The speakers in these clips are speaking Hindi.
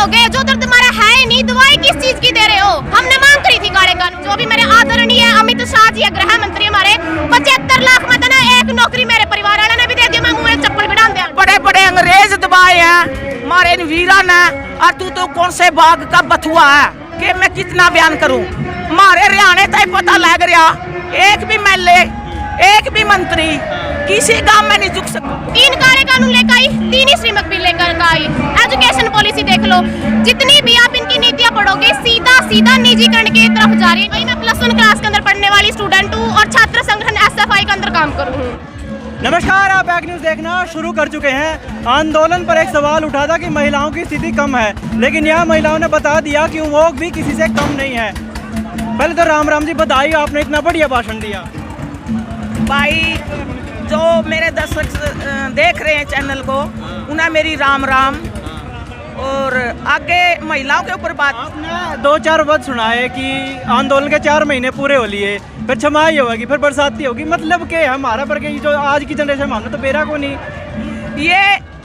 लोगे जो दर्द हमारा है ही नहीं, दवाई किस चीज की दे रहे हो? हमने मांग करी थी काले कानून, जो भी मेरे आदरणीय अमित शाह जी गृह मंत्री हमारे 75 लाख में ना एक नौकरी मेरे परिवार वाले ने भी दे दी, मैं मुंह में चप्पल भी डाल दिया। बड़े बड़े अंग्रेज दबाए हैं मारे वीरा ने, और तू तो कौन से बाग का बथुआ है कि मैं कितना बयान करूं? मारे हरियाणे तक पता लग रहा, एक भी एमएलए एक भी मंत्री किसी गांव में नहीं झुक सकता। 3 काले कानून लेकर आई, 3 ही श्रीमक बिल लेकर आई। एजुकेशन पॉलिसी देख लो, जितनी भी आप इनकी नीतियां पढ़ोगे सीधा सीधा निजीकरण की तरफ जा रही है। भाई मैं +1 क्लास के अंदर पढ़ने वाली स्टूडेंट हूँ और छात्र संगठन SFI के अंदर काम करूँ। नमस्कार, आप बैक न्यूज़ देखना शुरू कर चुके हैं। आंदोलन पर एक सवाल उठा था कि महिलाओं की स्थिति कम है, लेकिन यहाँ महिलाओं ने बता दिया कि वो भी किसी से कम नहीं है। पहले तो राम जी बधाई, आपने इतना बढ़िया भाषण दिया। भाई जो मेरे दर्शक देख रहे हैं चैनल को, उन्हें मेरी राम। और आगे महिलाओं के ऊपर बात, आपने 2-4 वर्ड सुनाए कि आंदोलन के 4 महीने पूरे हो लिए, फिर छमाई होगी, फिर बरसाती होगी, मतलब कि हमारा पर के जो आज की जनरेशन मानो तो बेरा को नहीं। ये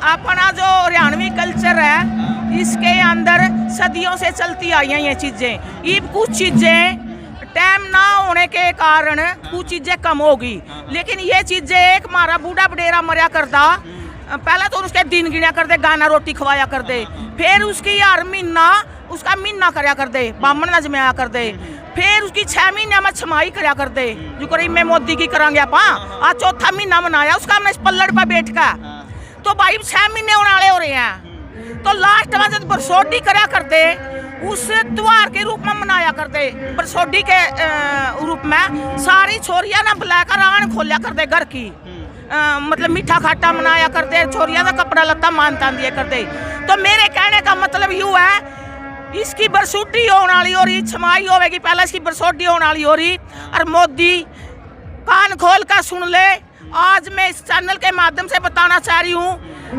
अपना जो हरियाणवी कल्चर है, इसके अंदर सदियों से चलती आई हैं ये चीज़ें। ये कुछ चीज़ें टाइम ना होने के कारण कुछ चीज़ें कम होगी, लेकिन ये चीज़ें एक हमारा बूढ़ा बडेरा मरिया करता, पहले तो उसके दिन गिना कर दे, गाना रोटी खवाया कर दे, फिर उसकी हर महीना उसका महीना करया कर दे, बामण न जमाया कर दे, फिर उसकी 6 महीने में छमाई करया कर दे, जो करी मैं मोदी की करांगे आप। आज 4था महीना मनाया उसका हमने पल्लड़ पर बैठ का, तो भाई 6 महीने होने वाले हो रहे हैं। तो लास्ट में जब बरसोडी करया कर दे, उस त्योहार के रूप में मनाया करते, बरसोडी के रूप में सारी छोरियां ना बुलाकर आन खोलिया करते घर की, मतलब मीठा खाटा मनाया करते, छोरियां का कपड़ा लत्ता मानता दिया करते। तो मेरे कहने का मतलब यूँ है, इसकी बरसोडी होने वाली हो रही, छमाई होगी, पहले इसकी बरसोडी होने वाली हो रही, और मोदी कान खोल कर सुन ले। आज मैं इस चैनल के माध्यम से बताना चाह रही हूँ,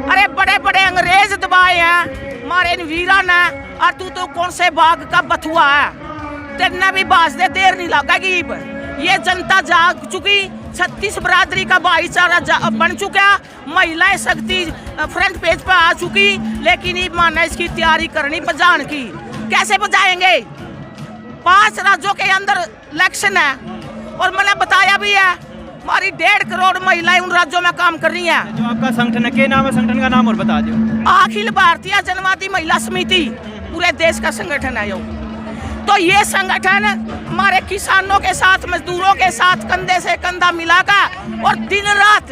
अरे बड़े बड़े अंग्रेज दबाए हैं मारे वीरा ने, और तू तो कौन से बाग का बथुआ है, तेरने भी बाज दे, देर नहीं लगेगी। ये जनता जाग चुकी, 36 बरादरी का भाईचारा बन चुका, महिलाएं शक्ति फ्रंट पेज पर आ चुकी, लेकिन ये माना इसकी तैयारी करनी बजान की। कैसे बजाएंगे? 5 राज्यों के अंदर इलेक्शन है, और मैंने बताया भी है हमारी 1.5 करोड़ महिलाएं उन राज्यों में काम कर रही हैं। जो आपका संगठन है, क्या नाम है संगठन का नाम और बता दो। अखिल भारतीय जनवादी महिला समिति, पूरे देश का संगठन है। तो ये संगठन हमारे किसानों के साथ, मजदूरों के साथ कंधे से कंधा मिलाकर और दिन रात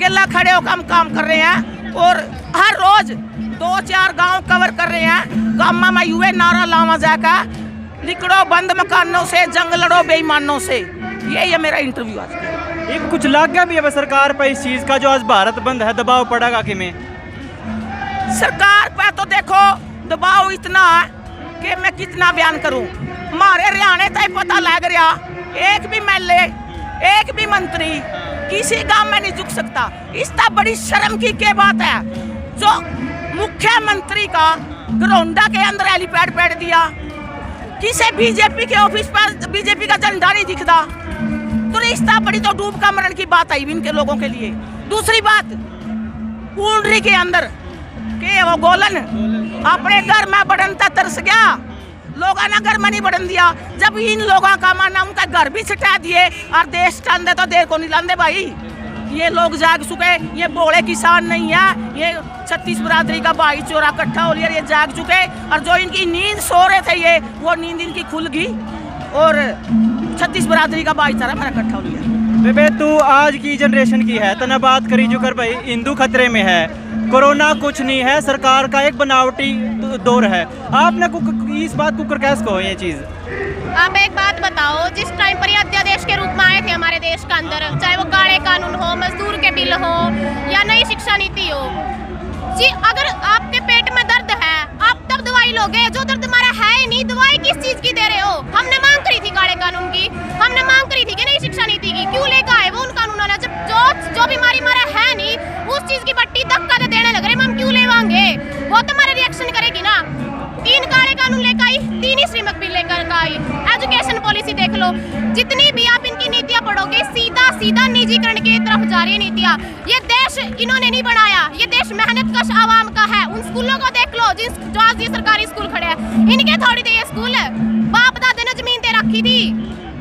केला खड़े होकर हम काम कर रहे हैं, और हर रोज 2-4 गांव कवर कर रहे हैं। गाँव में युवे नारा लावा जाकर, लिकड़ो बंद मकानों से, जंग लड़ो बेईमानों से। यही है मेरा इंटरव्यू आज। एक कुछ लग गया भी है सरकार पर इस चीज़ का, जो आज भारत बंद है, दबाव पड़ेगा कि में सरकार पर? तो देखो दबाव इतना है कि मैं कितना बयान करूं। हमारे हरियाणे तक पता लग रहा, एक भी एमएलए एक भी मंत्री किसी गांव में नहीं झुक सकता। इसका बड़ी शर्म की क्या बात है, जो मुख्यमंत्री का घरौंडा के अंदर हेलीपैड बैठ दिया, किसी बीजेपी के ऑफिस पर बीजेपी का झंडा नहीं दिखता, तो रिश्ता बड़ी तो डूब का मरण की बात आई इनके लोगों के लिए। दूसरी बात, पूंडरी के अंदर के वो गोलन अपने घर में बढ़नता तरस गया, लोगों ने घर में नहीं बढ़न दिया। जब इन लोगों का माना उनका घर भी छटा दिए और देश टांदे तो देर को नहीं लांदे भाई। ये लोग जाग चुके, ये बोले किसान नहीं है, ये 36 बरादरी का भाईचारा इकट्ठा हो लिया, ये जाग चुके, और जो इनकी नींद सो रहे थे ये, वो नींद इनकी खुल गई, और 36 बरादरी का भाईचारा मेरा इकट्ठा हो लिया। बेबे तू आज की जनरेशन की है, तना बात करी जो कर भाई हिंदू खतरे में है, कोरोना कुछ नहीं है, सरकार का एक बनावटी दौर है। आपने इस बात को कैसे कहो ये चीज़? आप एक बात बताओ, जिस टाइम पर ये अध्यादेश के रूप में आए थे हमारे देश के अंदर, चाहे वो काले कानून हो, मजदूर के बिल हो, या नई शिक्षा नीति हो जी, अगर आपके पेट में दर्द है आप तब दवाई लोगे, जो दर्द हमारा है ही नहीं, दवाई किस चीज की दे रहे हो? हमने मांग करी थी काले कानून की, हमने मांग करी थी कि नई शिक्षा नीति की, क्यों लेकर आए वो उन कानूनों ने? जब जो बीमारी हमारा है नहीं, उस चीज की पट्टी धक्का दे देने लग रहे, हम क्यों लेवांगे? वो तो हमारे रिएक्शन करेगी ना। 3 काले कानून लेकर आई, 3 ही श्रीमक बिल लेकर आई। एजुकेशन पॉलिसी देख लो, जितनी भी आप इनकी नीतियां पढ़ोगे सीधा सीधा निजीकरण की तरफ जा रही है नीतियां। ये देश इन्होंने नहीं बनाया, ये देश मेहनत कश आवाम का है। उन स्कूलों को देख लो जो आज ये सरकारी स्कूल खड़े हैं, इनके थोड़ी थे ये स्कूल। बाप दादे ने जमीन दे रखी थी,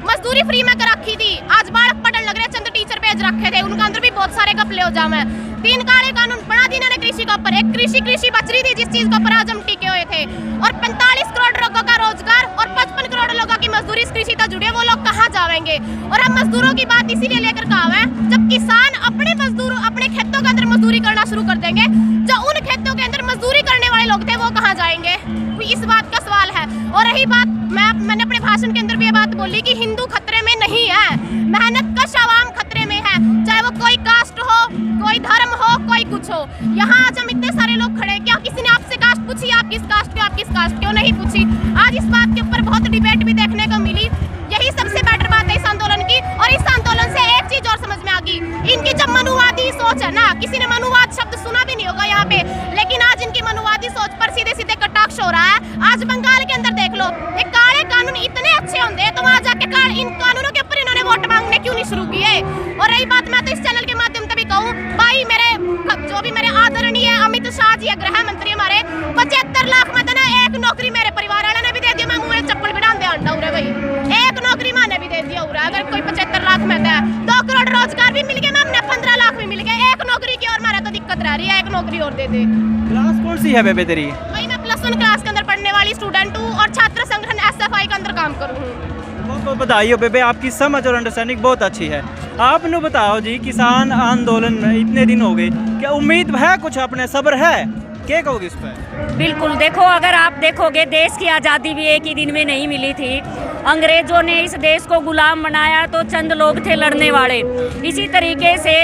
मजदूरी फ्री में कर रखी थी, आज बालक पढ़ने लग रहे, चंद टीचर भेज रखे थे, उनके अंदर भी बहुत सारे घपले हो जाम है। 3 काले कानून बना दिए इन्होंने कृषि के ऊपर। एक कृषि बच रही थी जिस चीज के ऊपर आज हम टिके हुए थे, और 45 करोड़ लोगों का रोजगार और 55 करोड़ लोगों की मजदूरी इस कृषि से जुड़े, वो लोग कहाँ जाएंगे? और हम मजदूरों की बात इसीलिए लेकर कहा है, जब किसान अपने मजदूर अपने खेतों के अंदर मजदूरी करना शुरू कर देंगे, जो उन खेतों के अंदर मजदूरी करने वाले लोग थे वो कहाँ जाएंगे? इस बात का सवाल है। और रही बात, मैंने अपने भाषण के अंदर भी ये बात बोली कि हिंदू खतरे में नहीं है, मेहनत कश आवाम खतरे में है, चाहे वो कोई कास्ट हो, कोई धर्म हो, कोई कुछ हो। यहाँ आज हम इतने सारे लोग खड़े हैं, क्या किसी ने आपसे कास्ट पूछी? आप किस कास्ट के, आप किस कास्ट क्यों नहीं पूछी? आज इस बात के ऊपर बहुत डिबेट भी देखने को मिली। यही सबसे बेटर बात है इस आंदोलन की। और इस आंदोलन से एक चीज और समझ में आ गई, इनकी जब मनुवादी सोच है ना, किसी ने मनुवाद शब्द सुना भी नहीं होगा यहाँ पे, लेकिन आज इनकी मनुवादी सोच पर सीधे सीधे कटाक्ष हो रहा है। आज बंगाल के अंदर देख लो, ये काले कानून इतने अच्छे होंगे तो वहाँ जाके इन कानूनों के ऊपर इन्होंने वोट मांगने क्यों नहीं शुरू किए? और रही बात, मैं तो इस चैनल के माध्यम से भी कहूँ, भाई मेरे जो भी मेरे आदरणीय अमित शाह जी गृह मंत्री हमारे, 75 लाख में देना, एक नौकरी मेरे परिवार वाले ने भी दे दिया, मैं मुँह चप्पल भी डाल दे अंडा उरे भाई, एक नौकरी माने भी दे दिया उरा। अगर कोई 75 लाख में दे, 2 करोड़ रोजगार भी मिल गया, मैं अपने 15 लाख भी मिल गए, एक नौकरी की और मेरा तो दिक्कत रह रही है, एक नौकरी और दे दे। क्लास कौन सी है बेबे तेरी? भाई मैं +1 क्लास के अंदर पढ़ने वाली स्टूडेंट हूँ और छात्र संगठन SFI के अंदर काम करूँ। बहुत बहुत बधाई हो बेबे, आपकी समझ और अंडरस्टैंडिंग बहुत अच्छी है। आपने बताओ जी, किसान आंदोलन में इतने दिन हो गए, क्या उम्मीद है कुछ, अपने सब्र है, क्या कहोगे इस पर? बिल्कुल, देखो अगर आप देखोगे, देश की आज़ादी भी एक ही दिन में नहीं मिली थी। अंग्रेजों ने इस देश को गुलाम बनाया तो चंद लोग थे लड़ने वाले। इसी तरीके से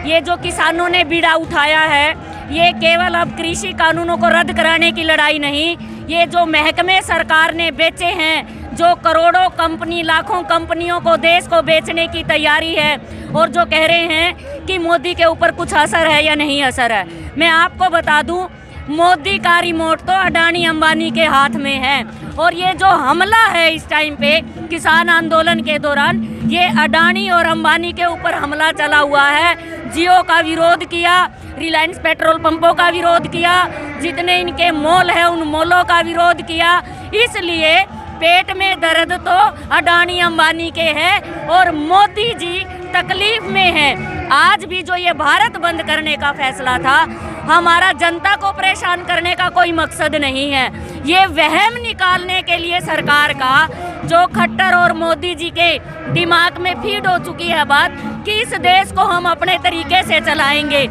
ये जो किसानों ने बीड़ा उठाया है, ये केवल अब कृषि कानूनों को रद्द कराने की लड़ाई नहीं, ये जो महकमे सरकार ने बेचे हैं, जो करोड़ों कंपनी, लाखों कंपनियों को, देश को बेचने की तैयारी है, और जो कह रहे हैं कि मोदी के ऊपर कुछ असर है या नहीं असर है, मैं आपको बता दूं, मोदी का रिमोट तो अडानी अंबानी के हाथ में है। और ये जो हमला है इस टाइम पे किसान आंदोलन के दौरान, ये अडानी और अंबानी के ऊपर हमला चला हुआ है। जियो का विरोध किया, रिलायंस पेट्रोल पंपों का विरोध किया, जितने इनके मॉल है उन मॉलों का विरोध किया। इसलिए पेट में दर्द तो अडानी अंबानी के है और मोदी जी तकलीफ में है। आज भी जो ये भारत बंद करने का फैसला था, हमारा जनता को परेशान करने का कोई मकसद नहीं है, ये वहम निकालने के लिए सरकार का, जो खट्टर और मोदी जी के दिमाग में फीड हो चुकी है बात कि इस देश को हम अपने तरीके से चलाएंगे।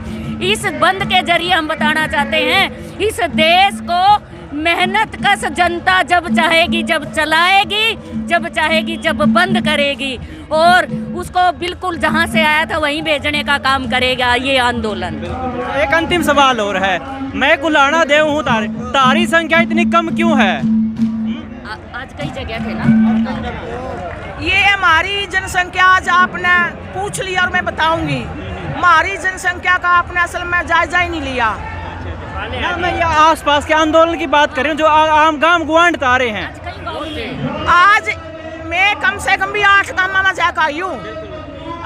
इस बंद के जरिए हम बताना चाहते हैं, इस देश को मेहनत कश जनता जब चाहेगी जब चलाएगी, जब चाहेगी जब बंद करेगी, और उसको बिल्कुल जहां से आया था वहीं भेजने का काम करेगा ये आंदोलन। एक अंतिम सवाल और है, मैं कुलाना देव हूँ, तारी संख्या इतनी कम क्यों है? आज कई जगह थे ना, ये हमारी जनसंख्या आज आपने पूछ लिया और मैं बताऊंगी, हमारी जनसंख्या का आपने असल में जायजा ही नहीं लिया ना। मैं ये आसपास के आंदोलन की बात कर रही हूँ, जो आम गांव गुआंढ तारे हैं। आज मैं कम से कम भी 8 गाँव में जाकर आई हूँ,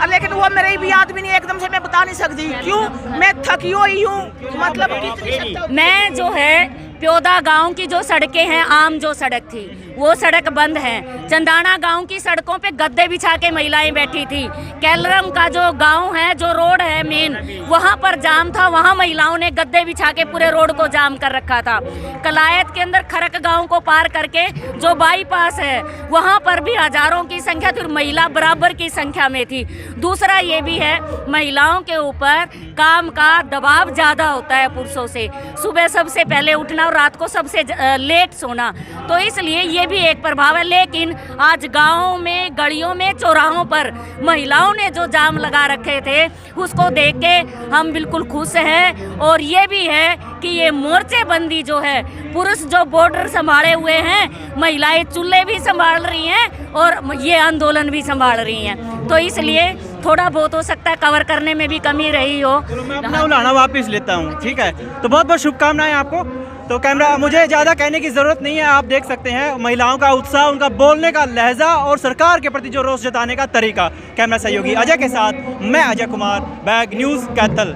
लेकिन वो मेरे भी याद भी नहीं, एकदम से मैं बता नहीं सकती क्यों, मैं थकी हुई हूँ। मतलब मैं जो है प्योदा गांव की जो सड़कें हैं, आम जो सड़क थी वो सड़क बंद है। चंदाना गांव की सड़कों पे गद्दे बिछा के महिलाएं बैठी थी। कैलरम का जो गांव है, जो रोड है मेन, वहां पर जाम था, वहां महिलाओं ने गद्दे बिछा के पूरे रोड को जाम कर रखा था। कलायत के अंदर खरक गांव को पार करके जो बाईपास है, वहां पर भी हजारों की संख्या थी, महिला बराबर की संख्या में थी। दूसरा ये भी है, महिलाओं के ऊपर काम का दबाव ज़्यादा होता है पुरुषों से, सुबह सबसे पहले उठना और रात को सबसे लेट सोना, तो इसलिए ये भी एक प्रभाव है। लेकिन आज गाँव में, गलियों में, चौराहों पर महिलाओं ने जो जाम लगा रखे थे, उसको देख के हम बिल्कुल खुश हैं। और ये भी है कि ये मोर्चेबंदी जो है, पुरुष जो बॉर्डर संभाले हुए हैं, महिलाएं चूल्हे भी संभाल रही हैं और ये आंदोलन भी संभाल रही हैं, तो इसलिए थोड़ा बहुत हो सकता है कवर करने में भी कमी रही हो। तो मैं अपना उलाहना वापस लेता हूँ, ठीक है? तो बहुत बहुत शुभकामनाएं आपको। तो कैमरा, मुझे ज़्यादा कहने की ज़रूरत नहीं है, आप देख सकते हैं महिलाओं का उत्साह, उनका बोलने का लहजा और सरकार के प्रति जो रोष जताने का तरीका। कैमरा सहयोगी अजय के साथ मैं अजय कुमार, बैग न्यूज़ कैथल।